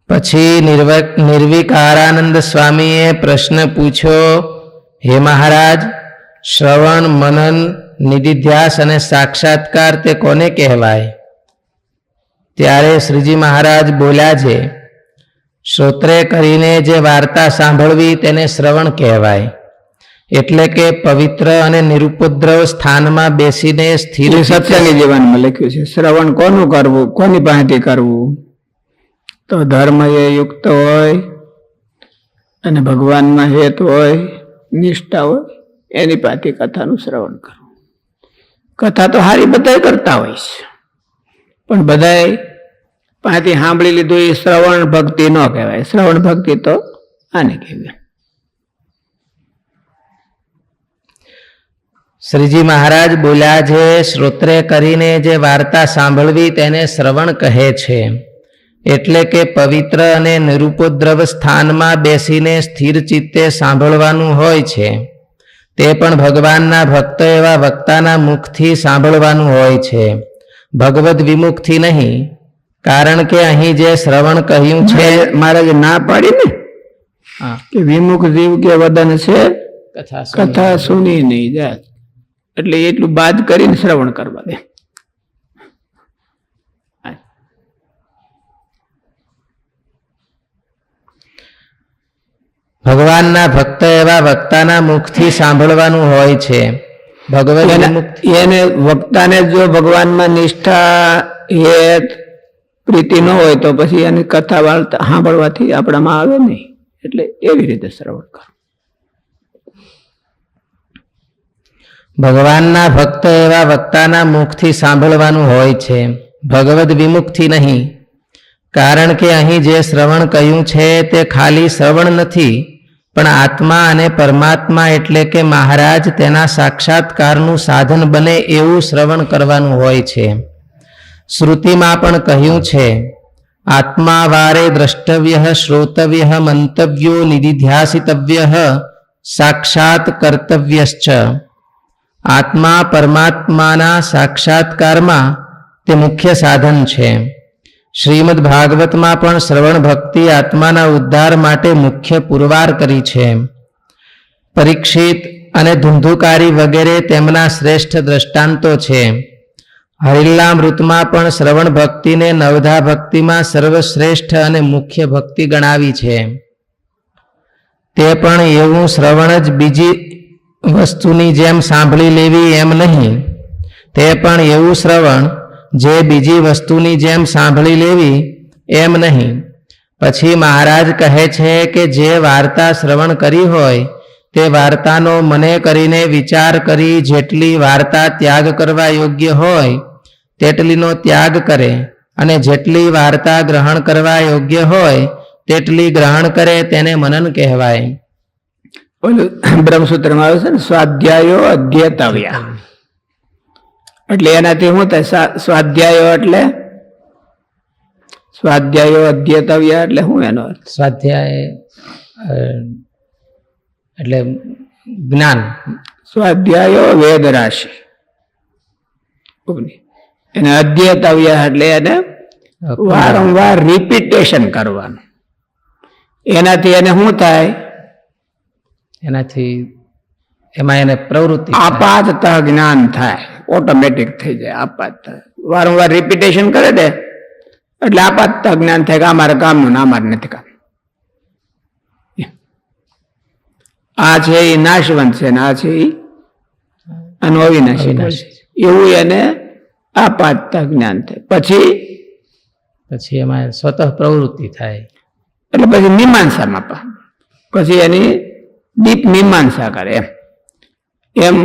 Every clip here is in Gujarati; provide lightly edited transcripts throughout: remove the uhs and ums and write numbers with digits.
પછી નિર્વિકારાનંદ સ્વામીએ પ્રશ્ન પૂછ્યો, હે મહારાજ, શ્રવણ, મનન, નિધિધ્યાસ અને સાક્ષાત્કાર તે કોને કહેવાય? ત્યારે શ્રીજી મહારાજ બોલ્યા છે, શ્રોત્રે કરીને જે વાર્તા સાંભળવી તેને શ્રવણ કહેવાય. એટલે કે પવિત્ર અને નિરુપદ્રવ સ્થાનમાં બેસીને સ્થિર. સત્સંગી જીવનમાં લખ્યું છે શ્રવણ કોનું કરવું, કોની પાસેથી કરવું? તો ધર્મ એ યુક્ત હોય અને ભગવાનમાં હેત હોય, નિષ્ઠા હોય, એની પાસેથી કથાનું શ્રવણ કરવું. કથા તો હારી બધા કરતા હોય છે, પણ બધા પાસેથી સાંભળી લીધું એ શ્રવણ ભક્તિ ન કહેવાય. શ્રવણ ભક્તિ તો આને કહેવાય. શ્રીજી મહારાજ બોલ્યા છે, શ્રોત્રે કરીને જે વાર્તા સાંભળવી તેને શ્રવણ કહે છે. એટલે કે પવિત્ર અને નિરુપદ્રવ સ્થાનમાં બેસીને સ્થિર ચિત્તે સાંભળવાનું હોય છે. તે પણ ભગવાનના ભક્ત એવા વક્તાના મુખથી સાંભળવાનું હોય છે, ભગવદ વિમુખથી નહીં. કારણ કે અહીં જે શ્રવણ કહ્યું છે, મહારાજે ના પાડી ને કે વિમુખ જીવ કે વદન છે કથા સુની નહીં જાત, એટલે એટલું બાદ કરીને શ્રવણ કરવા દે. ભગવાનના ભક્ત એવા વક્તાના મુખથી સાંભળવાનું હોય છે, ભગવદ એને વક્તાને જો ભગવાનમાં નિષ્ઠા, હેત, પ્રીતિ ન હોય તો પછી એની કથા વાર્તા સાંભળવાથી આપણામાં આવે નહીં. એટલે એવી રીતે શ્રવણ કરો. ભગવાનના ભક્ત એવા વક્તાના મુખથી સાંભળવાનું હોય છે, ભગવદ વિમુખથી નહીં. કારણ કે અહીં જે શ્રવણ કહ્યું છે તે ખાલી શ્રવણ નથી, પણ આત્મા અને પરમાત્મા એટલે કે મહારાજ તેના સાક્ષાત્કારનું સાધન બને એવું શ્રવણ કરવાનું હોય છે. શ્રુતિમાં પણ કહ્યું છે, આત્મા વારે દ્રષ્ટવ્ય, શ્રોતવ્ય, મંતવ્યો, નિધિધ્યાસિતવ્ય, સાક્ષાત કર્તવ્યશ્ચ. આત્મા પરમાત્માના સાક્ષાત્કારમાં તે મુખ્ય સાધન છે. શ્રીમદ ભાગવતમાં પણ શ્રવણ ભક્તિ આત્માના ઉદ્ધાર માટે મુખ્ય પુરવાર કરી છે. પરીક્ષિત અને ધુંધુકારી વગેરે તેમના શ્રેષ્ઠ દ્રષ્ટાંતો છે. હરિલામૃતમાં પણ શ્રવણ ભક્તિને નવધા ભક્તિમાં સર્વશ્રેષ્ઠ અને મુખ્ય ભક્તિ ગણાવી છે. તે પણ એવું શ્રવણ જ બીજી વસ્તુની જેમ સાંભળી લેવી એમ નહીં. તે પણ એવું શ્રવણ જે બીજી વસ્તુની જેમ સાંભળી લેવી એમ નહીં. પછી મહારાજ કહે છે કે જે વાર્તા શ્રવણ કરી હોય તે વાર્તાનો મને કરીને વિચાર કરી જેટલી વાર્તા ત્યાગ કરવા યોગ્ય હોય તેટલીનો ત્યાગ કરે, અને જેટલી વાર્તા ગ્રહણ કરવા યોગ્ય હોય તેટલી ગ્રહણ કરે તેને મનન કહેવાય. ઓલું બ્રહ્મસૂત્રમાં આવે છે ને, સ્વાધ્યાયો અધ્યેતવ્યા. એટલે એનાથી શું થાય? સ્વાધ્યાયો એટલે સ્વાધ્યાયો અધ્યેતવ્ય એટલે શું એનો અર્થ? સ્વાધ્યાય એટલે જ્ઞાન. સ્વાધ્યાયો વેદ રાશિ. એને અધ્યેતવ્ય એટલે એને વારંવાર રિપીટેશન કરવાનું. એનાથી એને શું થાય? એનાથી એમાં એને પ્રવૃત્તિ આપાતઃ જ્ઞાન થાય, ઓટોમેટિક થઈ જાય. આપાત વારંવાર રિપીટેશન કરે દે એટલે આપાત જ્ઞાન થાય કે અમારે કામનું ના અમારે નથી કામ. આ છે એ નાશવંત છે ને આ છે એ અવિનાશી. એવું એને આપાત જ્ઞાન થાય. પછી એમાં સ્વતઃ પ્રવૃત્તિ થાય. એટલે પછી મીમાંસામાં પછી એની દીપ મીમાંસા કરે. એમ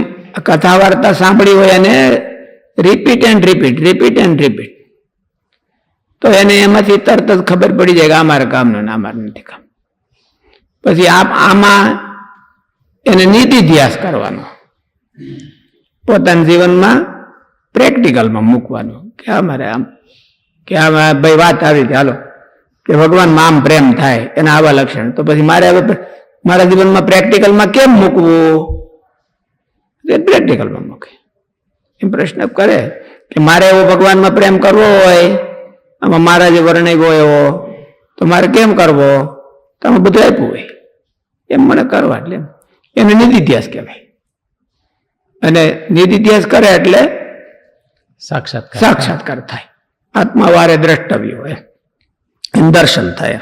કથા વાર્તા સાંભળી હોય અને રિપીટ એન્ડ રિપીટ તો એને એમાંથી તરત જ ખબર પડી જાય કે અમારે કામનું ના અમારે નથી કામ. પછી આમાં એને નિધિધ્યાસ કરવાનો, પોતાના જીવનમાં પ્રેક્ટિકલમાં મૂકવાનો કે અમારે આમ કે આમાં ભાઈ વાત આવી હતી, હાલો કે ભગવાનમાં આમ પ્રેમ થાય એના આવા લક્ષણ, તો પછી મારે હવે મારા જીવનમાં પ્રેક્ટિકલમાં કેમ મૂકવું? પ્રેક્ટિકલમાં મૂકે. એમ પ્રશ્ન કરે કે મારે એવો ભગવાનમાં પ્રેમ કરવો હોય, આમાં મારા જે વર્ણવ્યો એવો તો મારે કેમ કરવો? તમે બધું આપ્યું હોય એમ મને કરવા, એટલે એને નિધિધ્યાસ કહેવાય. અને નિધિધ્યાસ કરે એટલે સાક્ષાત્કાર થાય, આત્મા વારે દ્રષ્ટવ્ય હોય, દર્શન થાય,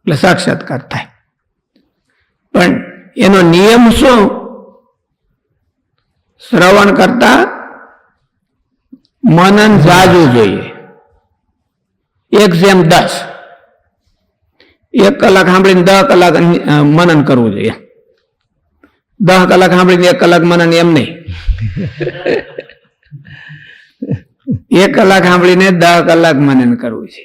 એટલે સાક્ષાત્કાર થાય. પણ એનો નિયમ શું? શ્રવણ કરતા મનન જાજવું જોઈએ. 1:10. 1 કલાક સાંભળીને 10 કલાક મનન કરવું જોઈએ. 10 કલાક સાંભળીને 1 કલાક મનન એમ નહીં. 1 કલાક સાંભળીને 10 કલાક મનન કરવું છે.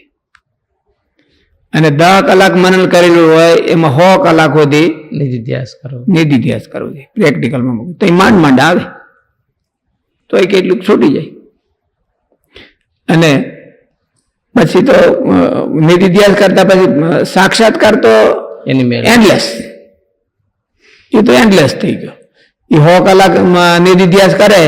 અને 10 કલાક મનન કરેલું હોય એમાં 100 કલાક સુધી નિધિધ્યાસ કરવો છે. પ્રેક્ટિકલમાં મૂકવું તો એ માંડ આવે, તો એ કેટલુંક છૂટી જાય. અને પછી તો નિધિધ્યાસ કરતા પછી સાક્ષાત્કાર તો એન્ડલેસ, એ તો એન્ડલેસ થઈ ગયો. એ 100 કલાક નિધિધ્યાસ કરે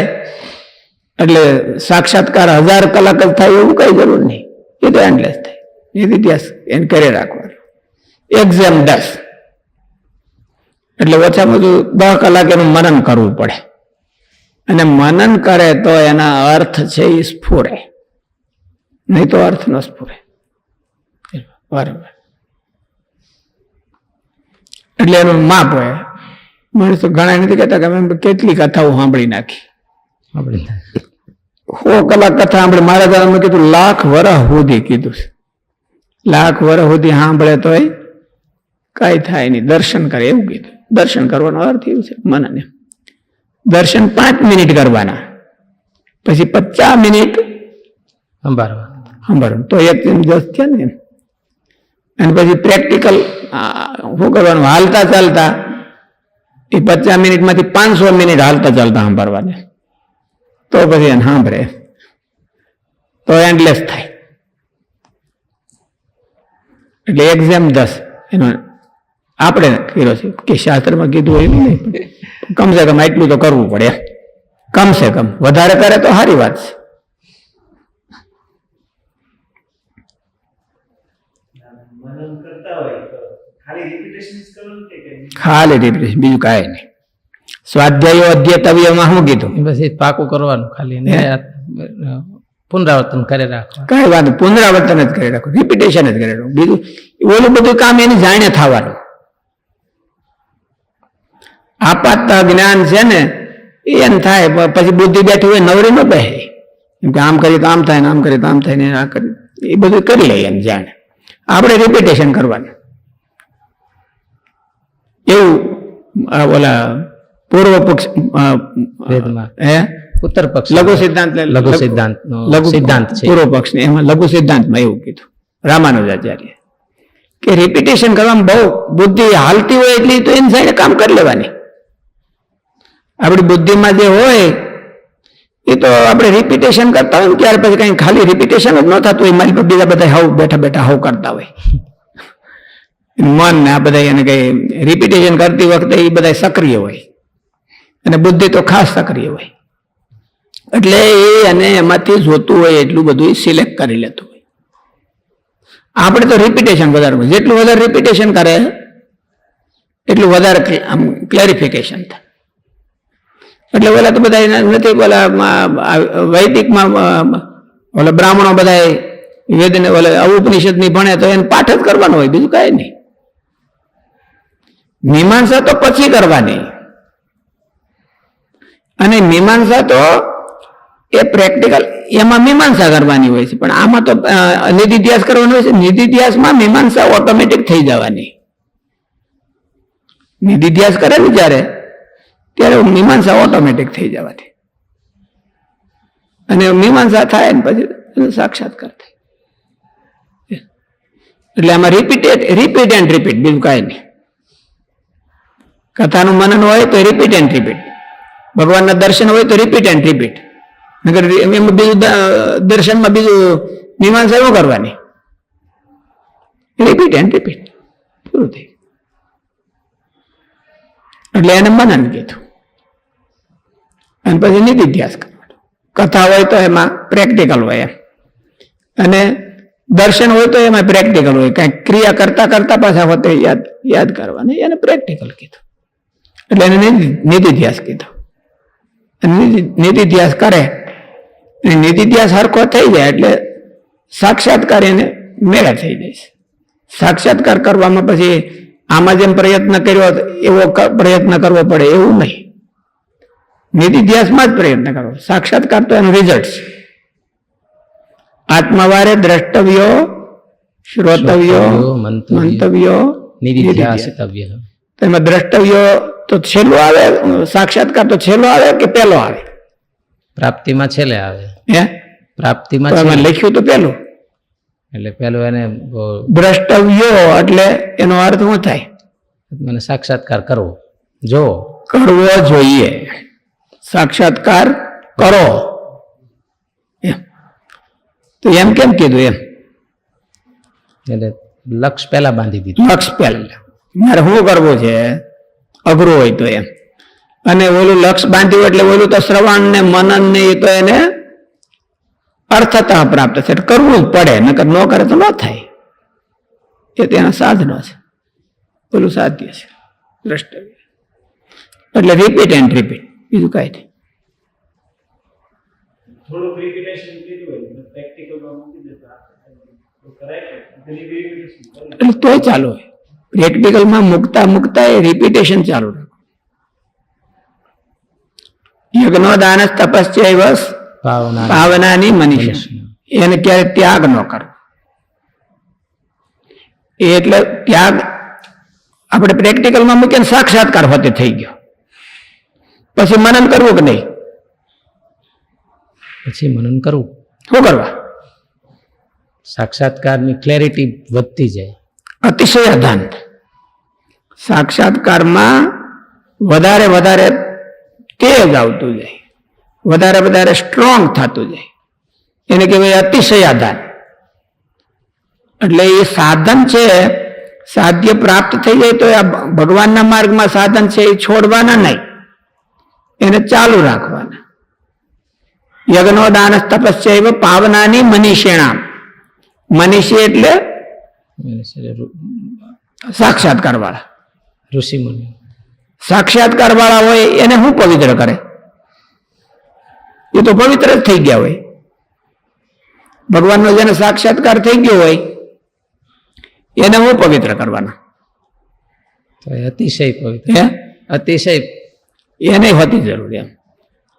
એટલે સાક્ષાત્કાર 1000 કલાક જ થાય એવું કઈ જરૂર નહીં, એ તો એન્ડલેસ થાય. નિધિધ્યાસ એને કરે રાખવાનો. 1:10 એટલે ઓછામાં ઓછું 10 કલાક એનું મનન કરવું પડે. અને મનન કરે તો એના અર્થ છે એ સ્ફુરે, નહીં તો અર્થ ન સ્ફુરે. બરાબર. એટલે એનું માપ હોય. માણસો ઘણા નથી કહેતા કે અમે કેટલી કથાઓ સાંભળી નાખી. 100 કલાક કથા સાંભળી. મારા દ્વારા કીધું 1,00,000 વર્ષ સુધી કીધું છે. 1,00,000 વર્ષ સુધી સાંભળે તો કઈ થાય નહીં, દર્શન કરે એવું કીધું. દર્શન કરવાનો અર્થ એવું છે મનને. દર્શન 5 મિનિટ કરવાના, પછી 50 મિનિટ સંભાળવાનું, તો 1:10 થયા ને. અને પછી પ્રેક્ટિકલ શું કરવાનું? હાલતા ચાલતા એ 50 મિનિટમાંથી 500 મિનિટ હાલતા ચાલતા સાંભળવાના. તો પછી એને સાંભળે તો એન્ડલેસ થાય. એટલે 1:10 એનો આપણે કર્યો છે કે શાસ્ત્રમાં કીધું હોય નહીં, કમસે કમ એટલું તો કરવું પડે. કમસે કમ વધારે કરે તો સારી વાત છે. ખાલી રિપીટેશન, બીજું કાંઈ નહીં. સ્વાધ્યાયો અધ્યતવ્યમાં શું કીધું? બસ એ પાકું કરવાનું, ખાલી પુનરાવર્તન કરી રાખવાનું. કઈ વાત, પુનરાવર્તન જ કરી રાખો, રિપીટેશન જ કરી રાખો. બીજું ઓલું બધું કામ એની જાણે થવાનું. આપાત જ્ઞાન છે ને એમ થાય, પછી બુદ્ધિ બેઠી હોય નવરી ન બેસે. એમ કે આમ કરીએ તો આમ થાય ને આમ કરીએ તો આમ થાય ને આ કરી, એ બધું કરી લે એમ જાણે. આપણે રિપીટેશન કરવાનું. એવું ઓલા પૂર્વ પક્ષ ઉત્તર પક્ષ લઘુ સિદ્ધાંત પૂર્વ પક્ષ ને એમાં લઘુ સિદ્ધાંતમાં એવું કીધું રામાનુજાચાર્ય કે રિપીટેશન કરવામાં બહુ બુદ્ધિ હાલતી હોય એટલી તો એની સાથે કામ કરી લેવાની. આપણી બુદ્ધિમાં જે હોય એ તો આપણે રિપીટેશન કરતા હોય ત્યાર પછી કઈ ખાલી રિપીટેશન જ ન થતું હોય. મારી પર બીજા બધા હાવ બેઠા બેઠા હાવ કરતા હોય. મન ને આ બધા એને કઈ રિપીટેશન કરતી વખતે એ બધા સક્રિય હોય અને બુદ્ધિ તો ખાસ સક્રિય હોય. એટલે એ અને એમાંથી જોતું હોય એટલું બધું સિલેક્ટ કરી લેતું હોય. આપણે તો રિપીટેશન વધારે, જેટલું વધારે રિપીટેશન કરે એટલું વધારે આમ ક્લેરિફિકેશન થાય. એટલે ઓલા તો બધા નથી, ઓલા વૈદિકમાં ઓલા બ્રાહ્મણો બધા વેદને ઓલા ઉપનિષદ ની ભણે તો એને પાઠ જ કરવાનો હોય, બીજું કાંઈ નહીં. મીમાંસા તો પછી કરવાની, અને મીમાંસા તો એ પ્રેક્ટિકલ એમાં મીમાંસા કરવાની હોય છે. પણ આમાં તો નિધિધ્યાસ કરવાનો હોય છે. નિધિધ્યાસમાં મીમાંસા ઓટોમેટિક થઈ જવાની. નિધિધ્યાસ કરે ને જ્યારે ત્યારે મીમાંસા ઓટોમેટિક થઈ જવાની, અને મીમાંસા થાય ને પછી સાક્ષાત્કાર થાય. એટલે આમાં રિપીટ એન્ડ રિપીટ, બીજું કાંઈ નહીં. કથાનું મનન હોય તો રિપીટ એન્ડ રિપીટ, ભગવાનના દર્શન હોય તો રિપીટ એન્ડ રિપીટ. નકર એમાં બીજું દર્શનમાં બીજું મીમાંસા એવું કરવાની, રિપીટ એન્ડ રિપીટ, પૂરું થઈ. એટલે એને મનન કીધું. અને પછી નિધિધ્યાસ કરવાનો. કથા હોય તો એમાં પ્રેક્ટિકલ હોય એમ, અને દર્શન હોય તો એમાં પ્રેક્ટિકલ હોય, કાંઈક ક્રિયા કરતા કરતા પાછા હોતે યાદ કરવાની, એને પ્રેક્ટિકલ કીધું. એટલે એને નિધિધ્યાસ કીધો. નિધિધ્યાસ કરે, નિધિધ્યાસ હરખો થઈ જાય એટલે સાક્ષાત્કાર એને મેળા થઈ જાય છે. સાક્ષાત્કાર કરવામાં પછી આમાં જેમ પ્રયત્ન કર્યો એવો પ્રયત્ન કરવો પડે એવું નહીં. નિધિધ્યાસમાં જ પ્રયત્ન કરવો. સાક્ષાત્કાર તો એનું રિઝલ્ટ છે. આત્મવારે દ્રષ્ટવ્યો, શ્રોતવ્યો, મંતવ્યો, નિધિધ્યાસિતવ્ય. તેમાં દ્રષ્ટવ્યો તો છેલ્લો આવે, સાક્ષાત્કાર તો છેલ્લો આવે કે પહેલો આવે? પ્રાપ્તિમાં છેલ્લે આવે. હે, પ્રાપ્તિમાં તો એમાં છેલ્લે. લખ્યું તો પહેલું. એટલે પેલું એને દ્રષ્ટવ્યો એટલે એનો અર્થ શું થાય? મને સાક્ષાત્કાર કરવો, જો કરવો જોઈએ. સાક્ષાત્કાર કરો એમ. તો એમ કેમ કીધું? એમ એટલે લક્ષ પહેલા બાંધી દીધું. લક્ષ પહેલા મારે શું કરવું છે, અઘરું હોય તો એમ. અને ઓલું લક્ષ બાંધ્યું એટલે ઓલું તો શ્રવણ ને મનન ને એ તો એને અર્થતઃ પ્રાપ્ત છે, કરવું જ પડે, નકર ન કરે તો ન થાય. એ તેના સાધનો છે, ઓલું સાધ્ય છે દ્રષ્ટવ્ય. એટલે રિપીટ એન્ડ રિપીટ, બીજું કાંઈ નહીં. થોડુંક રિપીટેશન કીધું હોય પ્રેક્ટિકલમાં મૂકી દેતા તો કરાય કે રિપીટેશન એટલે તોય ચાલુ હોય. પ્રેક્ટિકલમાં મૂકતા મૂકતા એ રિપીટેશન ચાલુ રાખો. યજ્ઞો દાન તપસ્યા ભાવનાની મનીષા, એને ક્યારે ત્યાગ ન કરો. એટલે ત્યાગ આપણે પ્રેક્ટિકલમાં મૂકીને સાક્ષાત્કાર હોતે થઈ ગયો, પછી મનન કરવું કે નહીં? પછી મનન કરવું. શું કરવા? સાક્ષાત્કારની ક્લેરિટી વધતી જાય. અતિશય અધાન. સાક્ષાત્કારમાં વધારે વધારે તેજ આવતું જાય, વધારે વધારે સ્ટ્રોંગ થતું જાય. એને કહેવાય અતિશય આધાન. એટલે એ સાધન છે, સાધ્ય પ્રાપ્ત થઈ જાય તો આ ભગવાનના માર્ગમાં સાધન છે એ છોડવાના નહીં, એને ચાલુ રાખવાના. યજ્ઞો દાન તપસ્યા પાવનાની મનીષેણામ. મનીષી એટલે સાક્ષાત્કાર વાળા. ઋષિ મુનિ સાક્ષાત્કાર વાળા હોય એને શું પવિત્ર કરે? એ તો પવિત્ર જ થઈ ગયા હોય. ભગવાનનો જેને સાક્ષાત્કાર થઈ ગયો હોય એને હું પવિત્ર કરવાના? તો એ અતિશય પવિત્ર. હે, અતિશય એને હોતી જરૂર એમ.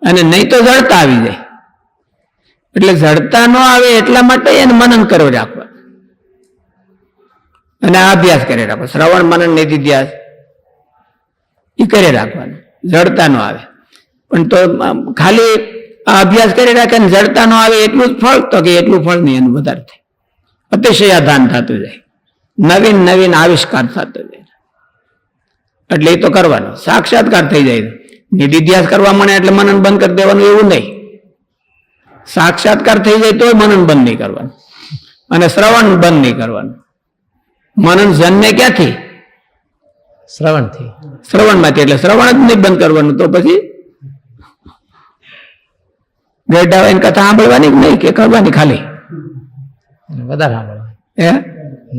અને નહીં તો જડતા આવી જાય. એટલે જડતા ન આવે એટલા માટે એને મનન કરવો રાખવા અને આ અભ્યાસ કરી રાખો. શ્રવણ મનન નિધિધ્યાસ એ કરી રાખવાનું, જડતા ન આવે. પણ તો ખાલી આ અભ્યાસ કરી રાખે ને જડતા ન આવે એટલું જ ફળ, તો કે એટલું ફળ નહીં, એનું વધારે થાય. અતિશય આધાન થતું જાય, નવીન નવીન આવિષ્કાર થતો જાય. એટલે એ તો કરવાનો. સાક્ષાત્કાર થઈ જાય, નિધિધ્યાસ કરવા મળે એટલે મનન બંધ કરી દેવાનું એવું નહીં. સાક્ષાત્કાર થઈ જાય તો મનન બંધ નહીં કરવાનું, અને શ્રવણ બંધ નહીં કરવાનું. મનન જન્મે ક્યાંથી? શ્રવણથી. શ્રવણમાંથી. એટલે શ્રવણ જ નહીં બંધ કરવાનું. તો પછી ગઢા હોય કથા સાંભળવાની કે નહીં, કે કરવાની ખાલી? વધારે સાંભળવાની. હે,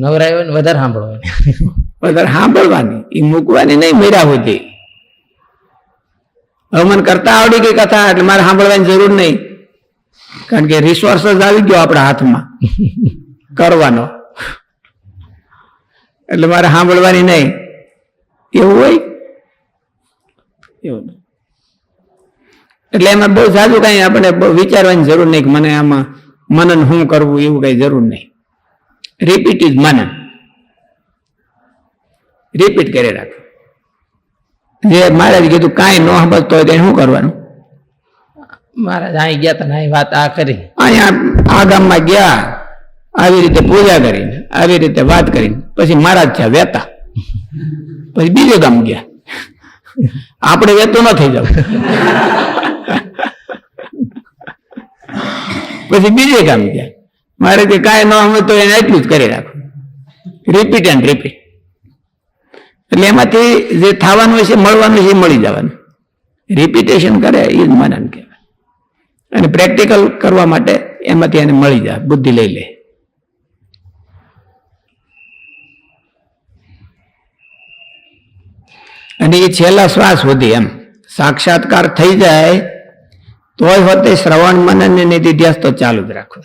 નવરાય હોય ને વધારે સાંભળવાની. વધારે સાંભળવાની, એ મૂકવાની નહીં. મેરા હોતી હવે મને કરતા આવડી ગઈ કથા એટલે મારે સાંભળવાની જરૂર નહીં, કારણ કે રિસોર્સ જ આવી ગયો આપણા હાથમાં કરવાનો. એટલે મારે સાંભળવાની નહીં એવું હોય એવું નહીં. એટલે એમાં બહુ સાદું કઈ આપણે બહુ વિચારવાની જરૂર નહીં કે મને આમાં મનન શું કરવું, એવું કઈ જરૂર નહીં. Repeat is Manan. રિપીટ કરી રાખો. જે મહારાજ કીધું કાંઈ ન સમજતો હોય તો શું કરવાનું? મહારાજ અહીં ગયા તા અહીં વાત આ કરી, અહીંયા આ ગામમાં ગયા, આવી રીતે પૂજા કરીને, આવી રીતે વાત કરીને, પછી મહારાજ થયા વેતા, પછી બીજે ગામ ગયા. આપણે વેતો ન થઈ જવું, પછી બીજે ગામ ગયા. મારે કે કાંઈ ન સમજતો એને એટલું જ કરી રાખવું. Repeat and repeat. એટલે એમાંથી જે થવાનું છે, મળવાનું છે, એ મળી જવાનું. રિપીટેશન કરે એ જ મનન કહેવાય. અને પ્રેક્ટિકલ કરવા માટે એમાંથી એને મળી જાય, બુદ્ધિ લઈ લે. અને એ છેલ્લા શ્વાસ સુધી એમ સાક્ષાત્કાર થઈ જાય તોય હોતે શ્રવણ મનન ને નિધિધ્યાસ તો ચાલુ જ રાખો.